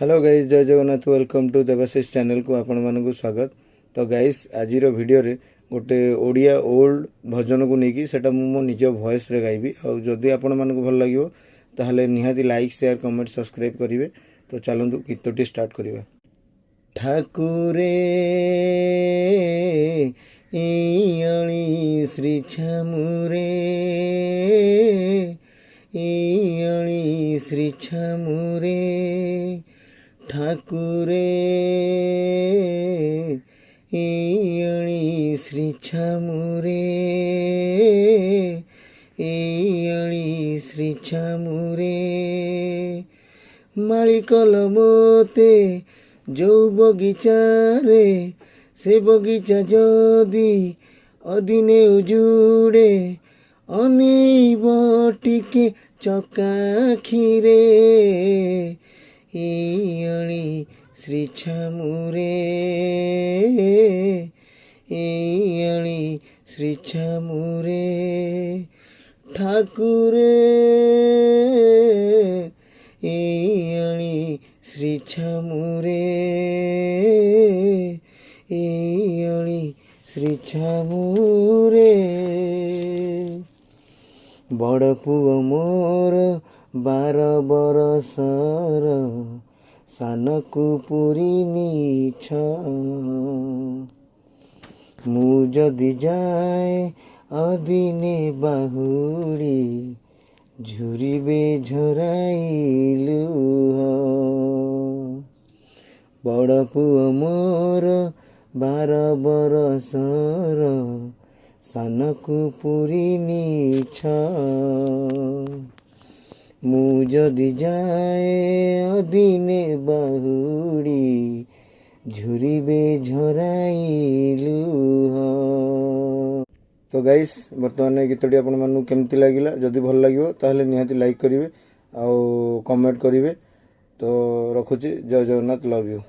Hello guys, जय Jagannath. Welcome to Debashish channel को आपण मानक स्वागत। तो गाइस आज वीडियो रे गोटे ओडिया ओल्ड भजन को लेकिन सेटा मो निज वॉइस रे गाइबी। और जदि आपण मानक भल लागियो ताहले निहाती लाइक शेयर कमेंट सब्सक्राइब करिवे। तो चलंतु गीतटी स्टार्ट करिवा। ठाकुरे इयणी श्री छमुरे इयणी श्री छमुरे ठाकुरे इयणी श्री छमुरे इयणी श्री छमुरे माली कलमते जो बगीचा रे से बगीचा जदि अदिने उजुड़े अनेब टिके चकाखिरे इयणी श्री छमुरे इयणी श्री छमुरे ठाकुरे इयणी श्री छमुरे इयणी श्री छमुरे बड़ पुओ मोर 12 बरसर सानकु पुरी छ मु जदि जाए अदिने बाहुड़ी झुरिबे झराइलु बड़ पुओ मोर 12 बरसर सानकु पुरी छ मु जदि जाए अदिने बाहुड़ी झुरिबे झराइलु। तो गाइस बर्तमान गीतटी आपण मानू केमती लागिला जदि भल लागियो ताहले निहाती लाइक करिवे आ कमेंट करिवे। तो रखुची। जय जगन्नाथ। Love you.